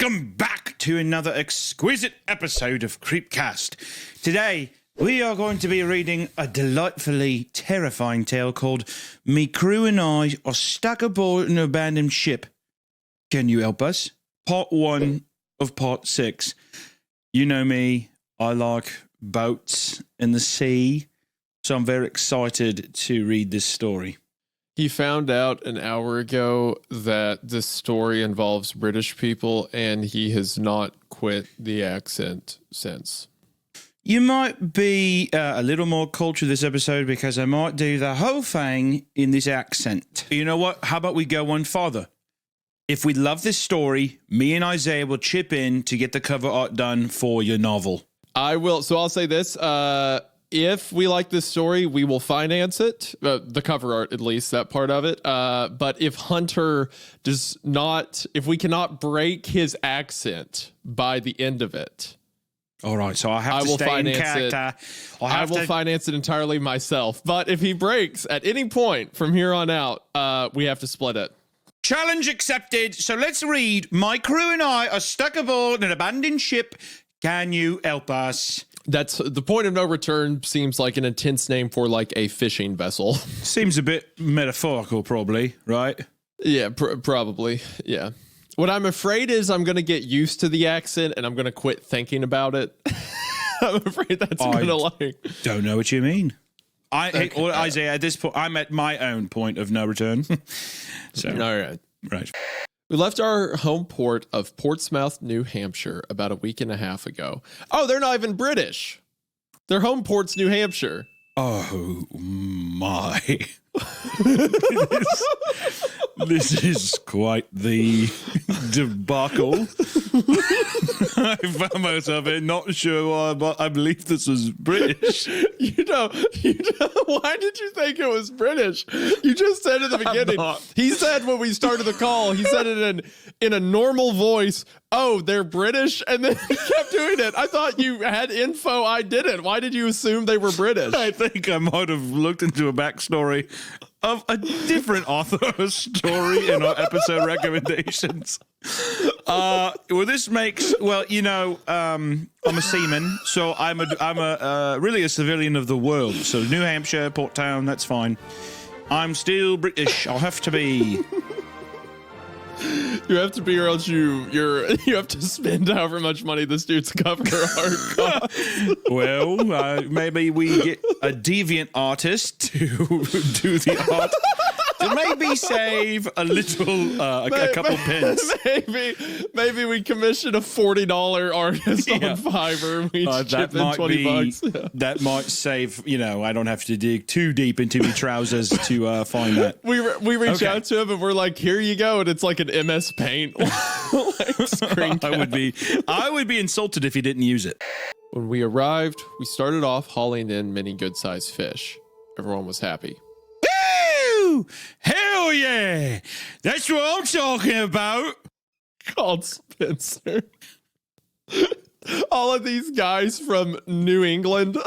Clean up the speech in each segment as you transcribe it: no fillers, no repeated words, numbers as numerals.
Welcome back to another exquisite episode of CreepCast. Today, we are going to be reading a delightfully terrifying tale called Me Crew and I Are Stuck Aboard an Abandoned Ship. Can you help us? Part 1 of Part 6. You know me, I like boats and the sea, so I'm very excited to read this story. He found out an hour ago that this story involves British people, and he has not quit the accent since. You might be a little more cultured this episode because I might do the whole thing in this accent. You know what? How about we go one farther? If we love this story, me and Isaiah will chip in to get the cover art done for your novel. I will. So I'll say this. If we like this story, we will finance it. The cover art, at least, that part of it. But if Hunter does not, if we cannot break his accent by the end of it. All right, so I have to stay in character. I will finance it entirely myself. But if he breaks at any point from here on out, we have to split it. Challenge accepted. So let's read. My crew and I are stuck aboard an abandoned ship. Can you help us? That's the point of no return. Seems like an intense name for like a fishing vessel. Seems a bit metaphorical, probably, right? Yeah, probably. Yeah. What I'm afraid is I'm going to get used to the accent and I'm going to quit thinking about it. I'm afraid that's going to like. Don't know what you mean. Isaiah, at this point, I'm at my own point of no return. So, all right. Right. We left our home port of Portsmouth, New Hampshire about a week and a half ago. Oh, they're not even British. Their home port's New Hampshire. Oh, my. This is quite the debacle. I found myself not sure why, but I believe this was British. You know, why did you think it was British? You just said at the beginning. He said when we started the call, he said it in a normal voice. Oh, they're British? And then he kept doing it. I thought you had info I didn't. Why did you assume they were British? I think I might have looked into a backstory of a different author's story in our episode recommendations. This makes, I'm a seaman, so I'm really a civilian of the world. So New Hampshire, Port Town, that's fine. I'm still British. I'll have to be. You have to be, or else you have to spend however much money this dude's cover art costs. Well, maybe we get a deviant artist to do the art. To maybe save a little, a couple pence. Maybe we commission a $40 artist on Fiverr. We chip in $20. Yeah. That might save. I don't have to dig too deep into my trousers to find that. We reach out to him and we're like, "Here you go," and it's like an MS Paint screen cap. I would be insulted if he didn't use it. When we arrived, we started off hauling in many good-sized fish. Everyone was happy. Hell yeah! That's what I'm talking about. Called Spencer. All of these guys from New England,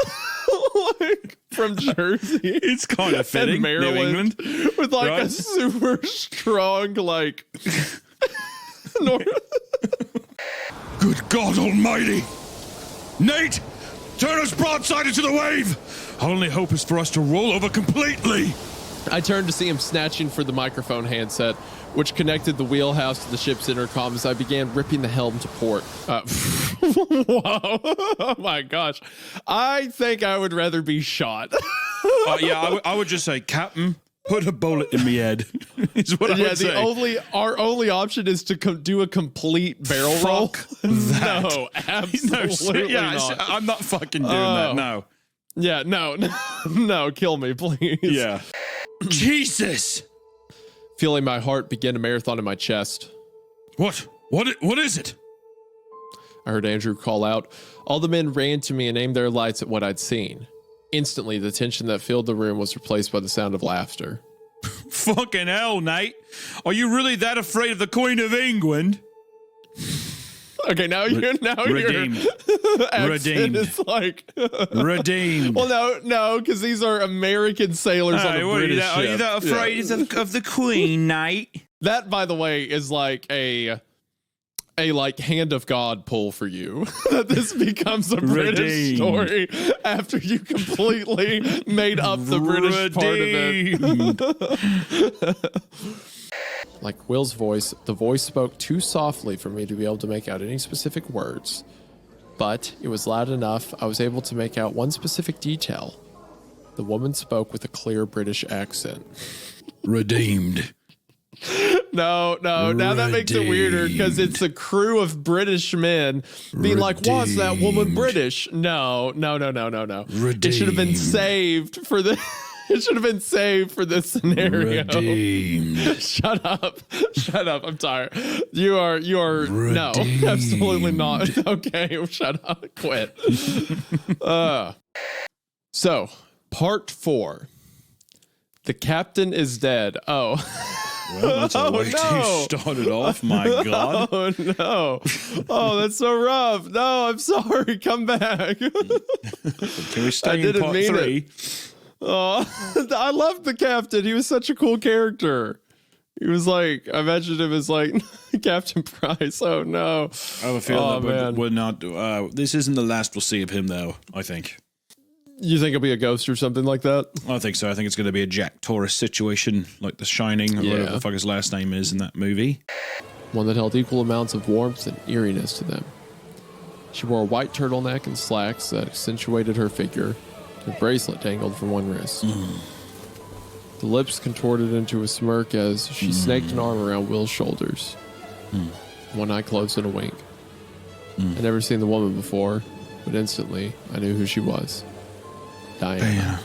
like from Jersey. It's kind of fitting. Maryland, New England. With like a super strong, like. Good God Almighty! Nate, turn us broadside into the wave. Our only hope is for us to roll over completely. I turned to see him snatching for the microphone handset, which connected the wheelhouse to the ship's intercom as I began ripping the helm to port. Whoa. Oh my gosh. I think I would rather be shot. I would just say, Captain, put a bullet in me head. Is what I would say. Our only option is to do a complete barrel roll. That. No, absolutely not. I'm not fucking doing that, no. Yeah, no, kill me, please. Yeah. Jesus! Feeling my heart begin a marathon in my chest. What is it? I heard Andrew call out. All the men ran to me and aimed their lights at what I'd seen. Instantly, the tension that filled the room was replaced by the sound of laughter. Fucking hell, Nate. Are you really that afraid of the Queen of England? Okay, now you're redeemed. Redeemed. It's like redeemed. Well, no, because these are American sailors on a British ship. Are you that afraid of the Queen, Nate? That, by the way, is like a a like hand of God pull for you that this becomes a British story after you completely made up the British part of it. Like Will's voice, the voice spoke too softly for me to be able to make out any specific words, but it was loud enough I was able to make out one specific detail. The woman spoke with a clear British accent. Redeemed. No, now that makes it weirder because it's a crew of British men being like, "Was that woman British?" No. It should have been saved for the. It should have been saved for this scenario. Redeemed. Shut up. I'm tired. You are. No, absolutely not. Okay, shut up. Quit. So, part 4. The captain is dead. Oh. Well, that's a way to start it off, my God. Oh, no. Oh, that's so rough. No, I'm sorry. Come back. Can we stay in part 3? Oh, I loved the captain. He was such a cool character. He was like, I imagined him as like Captain Price. Oh, no. I have a feeling that we're not. This isn't the last we'll see of him, though, I think. You think it'll be a ghost or something like that? I think so. I think it's going to be a Jack Torrance situation, like The Shining, or whatever the fuck his last name is in that movie. One that held equal amounts of warmth and eeriness to them. She wore a white turtleneck and slacks that accentuated her figure. A bracelet dangled from one wrist. The lips contorted into a smirk as she snaked an arm around Will's shoulders. One eye closed in a wink. I'd never seen the woman before, but instantly I knew who she was. Diana.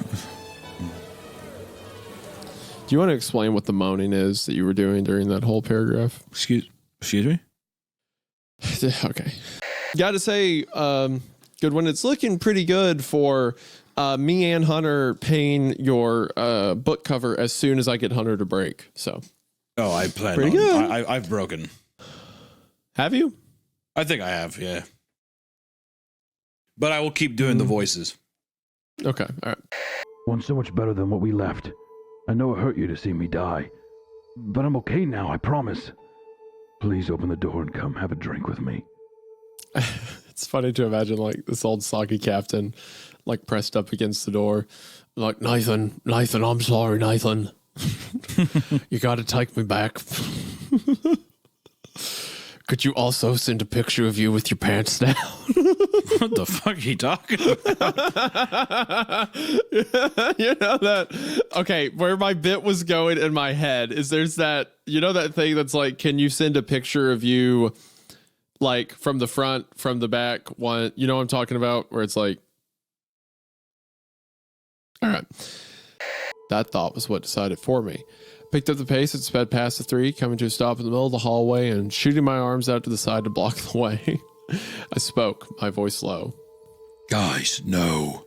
Do you want to explain what the moaning is that you were doing during that whole paragraph? Excuse me? Okay. Gotta say, good one. It's looking pretty good for me and Hunter paying your book cover as soon as I get Hunter to break. So. Oh, I plan pretty on. good. I've broken. Have you? I think I have, yeah. But I will keep doing the voices. Okay, all right. One's so much better than what we left. I know it hurt you to see me die. But I'm okay now, I promise. Please open the door and come have a drink with me. It's funny to imagine like this old soggy captain like pressed up against the door. Like, Nathan, I'm sorry, Nathan. You gotta take me back. Could you also send a picture of you with your pants down? What the fuck are you talking about? You know that? Okay, where my bit was going in my head is there's that, you know, that thing that's like, can you send a picture of you like from the front, from the back? One, you know what I'm talking about? Where it's like, all right. That thought was what decided for me. Picked up the pace and sped past the 3, coming to a stop in the middle of the hallway and shooting my arms out to the side to block the way. I spoke, my voice low. Guys, no.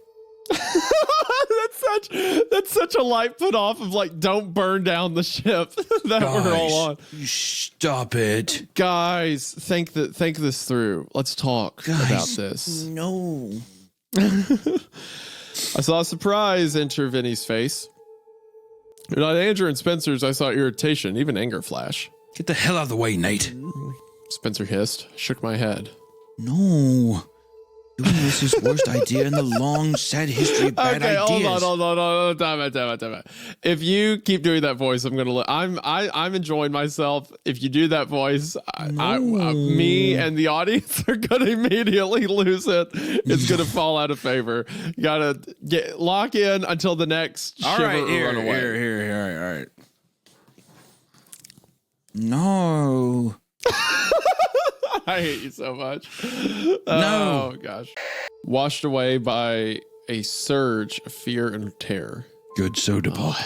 That's such a light put off of like, don't burn down the ship that we're all on. Stop it. Guys, think this through. Let's talk about this. No. I saw a surprise enter Vinny's face. Not Andrew and Spencer's, I saw irritation, even anger flash. Get the hell out of the way, Nate. Spencer hissed, shook my head. No. Doing this is worst idea in the long, sad history of bad ideas. Okay, hold on. Time out. If you keep doing that voice, I'm gonna. I'm enjoying myself. If you do that voice, me and the audience are gonna immediately lose it. It's gonna fall out of favor. You gotta lock in until the next shiver or run away. All right. No. I hate you so much. No. Oh, gosh. Washed away by a surge of fear and terror. Good soda pop.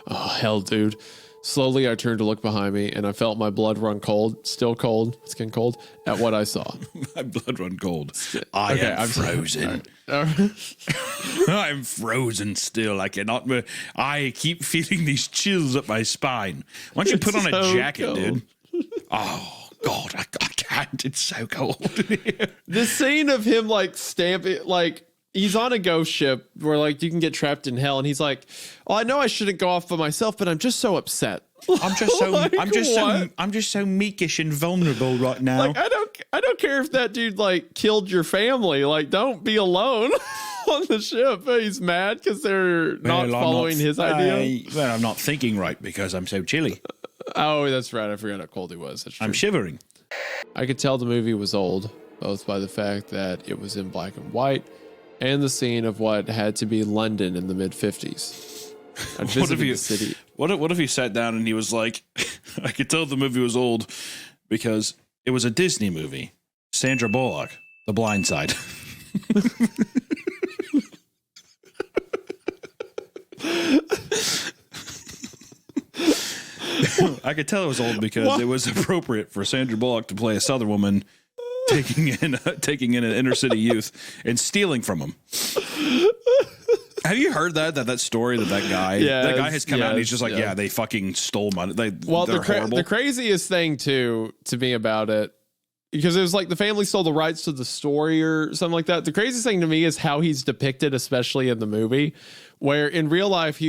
Oh, hell, dude. Slowly, I turned to look behind me, and I felt my blood run cold, still cold, skin cold, at what I saw. My blood run cold. I'm frozen. I'm frozen still. I cannot move. I keep feeling these chills up my spine. Why don't you put on a jacket, dude? Oh. God, I can't. It's so cold in here. The scene of him like stamping, like he's on a ghost ship where like you can get trapped in hell, and he's like, "Oh, I know I shouldn't go off by myself, but I'm just so upset. I'm just so Like, I'm just so meekish and vulnerable right now. Like, I don't care if that dude like killed your family. Like, don't be alone on the ship. He's mad because they're not following his idea. Well, I'm not thinking right because I'm so chilly. Oh, that's right. I forgot how cold he was. That's true. I'm shivering. I could tell the movie was old, both by the fact that it was in black and white and the scene of what had to be London in the mid-50s. What if he sat down and he was like, I could tell the movie was old because it was a Disney movie. Sandra Bullock, The Blind Side. I could tell it was old because it was appropriate for Sandra Bullock to play a Southern woman taking in an inner city youth and stealing from him. Have you heard that story that guy has come out and he's just like, yeah, they fucking stole money. The craziest thing to me about it, because it was like the family stole the rights to the story or something like that. The craziest thing to me is how he's depicted, especially in the movie, where in real life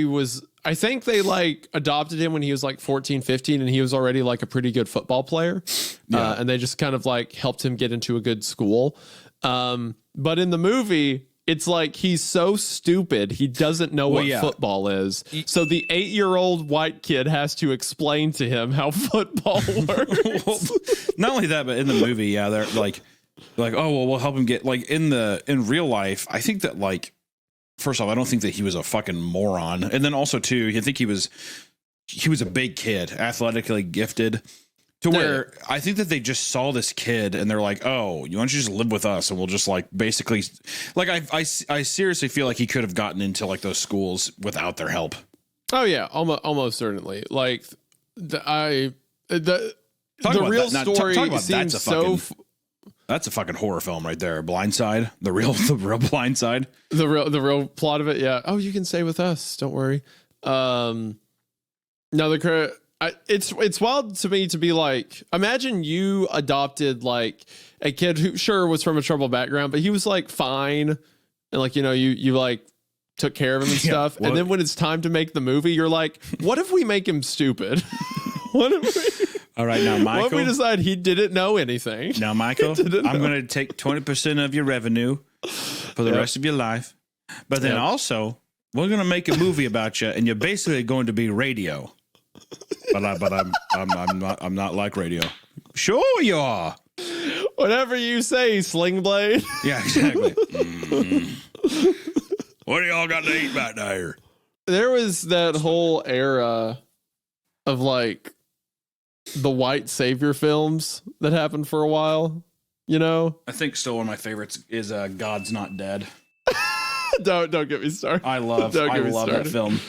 I think they like adopted him when he was like 14, 15 and he was already like a pretty good football player. Yeah. And they just kind of like helped him get into a good school. But in the movie, it's like he's so stupid, he doesn't know what football is. So the 8-year-old white kid has to explain to him how football works. Well, not only that, but in the movie, they're like, oh, well, we'll help him get like in real life. I think that like, first off, I don't think that he was a fucking moron. And then also too, I think he was a big kid, athletically gifted. To where I think that they just saw this kid and they're like, oh, you want to just live with us and we'll just like basically like I seriously feel like he could have gotten into like those schools without their help. Oh yeah, almost certainly. Like the real story seems so. That's a fucking horror film right there. Blindside, the real Blindside. The real plot of it. Yeah. Oh, you can stay with us. Don't worry. No, it's wild to me to be like, imagine you adopted like a kid who sure was from a troubled background, but he was like fine. And like, you like took care of him and stuff. And then when it's time to make the movie, you're like, what if we make him stupid? All right, now, Michael. What if we decide he didn't know anything? Now, Michael, I'm going to take 20% of your revenue for the rest of your life. But then also, we're going to make a movie about you, and you're basically going to be radio. But I'm not like radio. Sure you are. Whatever you say, Sling Blade. Yeah, exactly. What do y'all got to eat back there? There was that whole era of like the white savior films that happened for a while, I think still one of my favorites is God's Not Dead. Don't get me started. I love that film.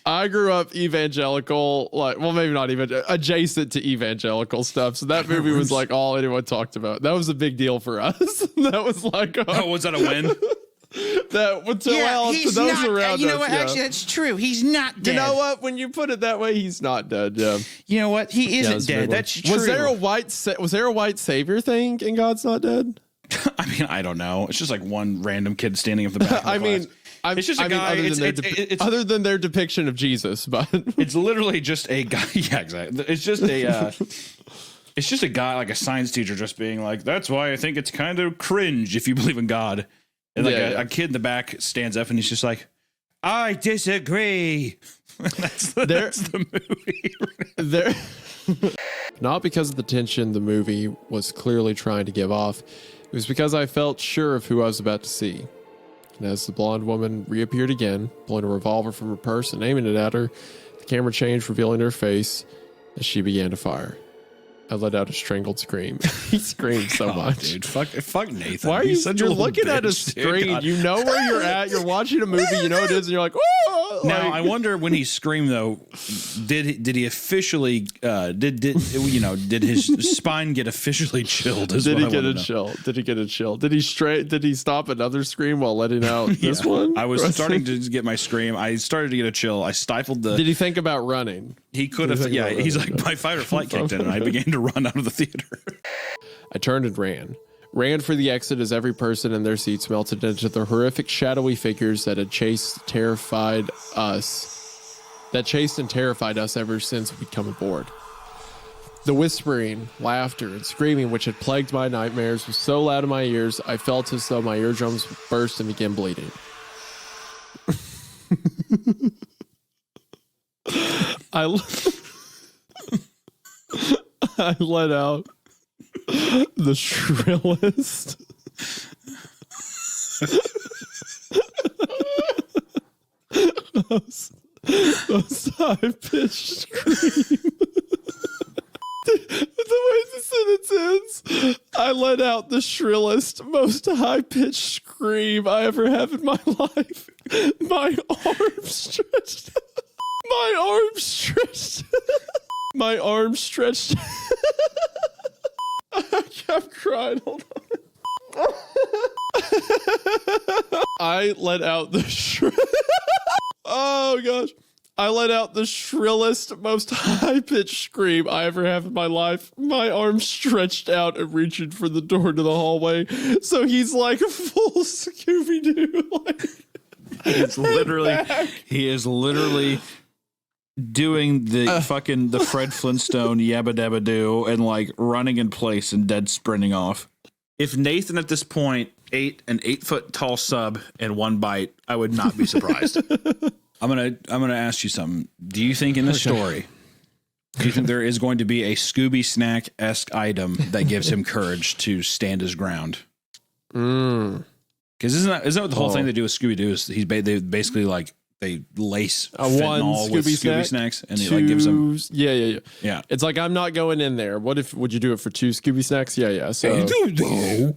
I grew up evangelical, like, well, maybe not even adjacent to evangelical stuff. So that movie was like all anyone talked about. That was a big deal for us. That was like, was that a win? To those around you know what? Actually, that's true. He's not dead. You know what? When you put it that way, he's not dead. Yeah. You know what? He isn't dead. That's true. Was there a white savior thing in God's Not Dead? I mean, I don't know. It's just like one random kid standing up the back. It's just a guy. Other than their depiction of Jesus, but it's literally just a guy. Yeah, exactly. It's just a. It's just a guy, like a science teacher, just being like, "That's why I think it's kind of cringe if you believe in God." And like a kid in the back stands up and he's just like, "I disagree." that's the movie. Not because of the tension the movie was clearly trying to give off. It was because I felt sure of who I was about to see. And as the blonde woman reappeared again, pulling a revolver from her purse and aiming it at her, the camera changed, revealing her face as she began to fire. I let out a strangled scream. He screamed so much. Dude, fuck Nathan. Why are you're looking at a screen? Dude, you know where you're at. You're watching a movie. You know what it is, and you're like, oh! Now I wonder when he screamed though, did he officially did his spine get officially chilled? Did he get a chill? Did he get a chill? Did he stop another scream while letting out this one? I was starting to get my scream. I started to get a chill. I stifled the. Did he think about running? He could have. Yeah, he's like, my fight or flight kicked in, and I began to run out of the theater. I turned and ran for the exit as every person in their seats melted into the horrific shadowy figures that had chased terrified us that chased and terrified us ever since we'd come aboard. The whispering, laughter, and screaming which had plagued my nightmares was so loud in my ears, I felt as though my eardrums would burst and begin bleeding. I let out the shrillest most high-pitched scream. The way the sentence ends, I let out the shrillest, most high-pitched scream I ever have in my life. My arms stretched. My arms stretched. My arms stretched. I'm crying. Hold on. I let out the oh gosh. I let out the shrillest, most high-pitched scream I ever have in my life. My arms stretched out and reaching for the door to the hallway. So he's like a full Scooby-Doo. Like, he is literally doing the fucking the Fred Flintstone yabba dabba doo and like running in place and dead sprinting off. If Nathan at this point ate an 8-foot tall sub in one bite, I would not be surprised. I'm gonna ask you something. Do you think in the story, do you think there is going to be a Scooby Snack-esque item that gives him courage to stand his ground? Because isn't that what the whole thing they do with Scooby Doo is they basically like they lace fentanyl with Scooby snacks and it like gives them yeah. It's like I'm not going in there. Would you do it for 2 Scooby snacks? Yeah. So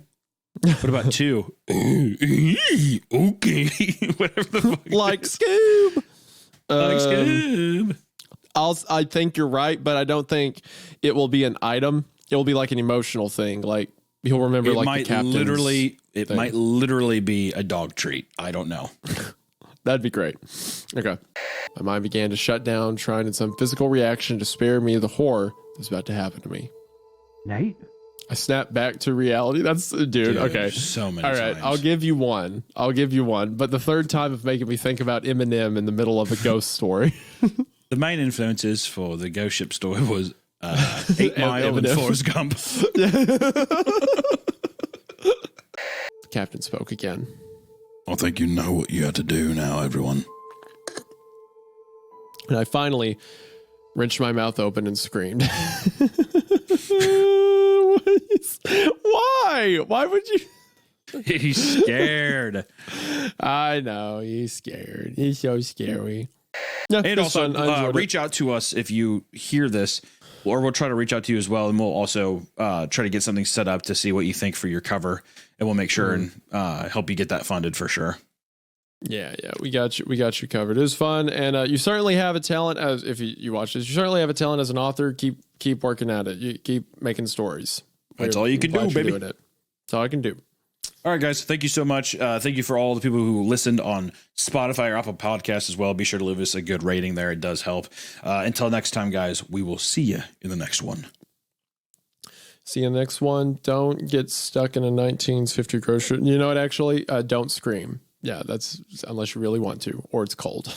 what about 2? Okay, whatever the fuck. Like Scoob. Like Scoob. I think you're right, but I don't think it will be an item. It will be like an emotional thing. Like he'll remember it like might the captain's might literally be a dog treat. I don't know. That'd be great. Okay. My mind began to shut down, trying in some physical reaction to spare me the horror that was about to happen to me. Nate? I snapped back to reality. That's dude. Okay. So many All right. times. I'll give you one. But the third time of making me think about Eminem in the middle of a ghost story. The main influences for the ghost ship story was 8 Mile and Forrest Gump. The captain spoke again. I think you know what you have to do now, everyone. And I finally wrenched my mouth open and screamed. Why? Why would you? He's scared. I know. He's scared. He's so scary. Yeah, and also, reach out to us if you hear this, or we'll try to reach out to you as well. And we'll also try to get something set up to see what you think for your cover. And we'll make sure and help you get that funded for sure. Yeah, we got you covered. It was fun, and you certainly have a talent. As if you watch this, you certainly have a talent as an author. Keep working at it. You keep making stories. That's all you can do, baby. That's all I can do. All right, guys. Thank you so much. Thank you for all the people who listened on Spotify or Apple Podcasts as well. Be sure to leave us a good rating there. It does help. Until next time, guys, we will see you in the next one. See you next one. Don't get stuck in a 1950 grocery. You know what? Actually, don't scream. Yeah, that's unless you really want to, or it's cold.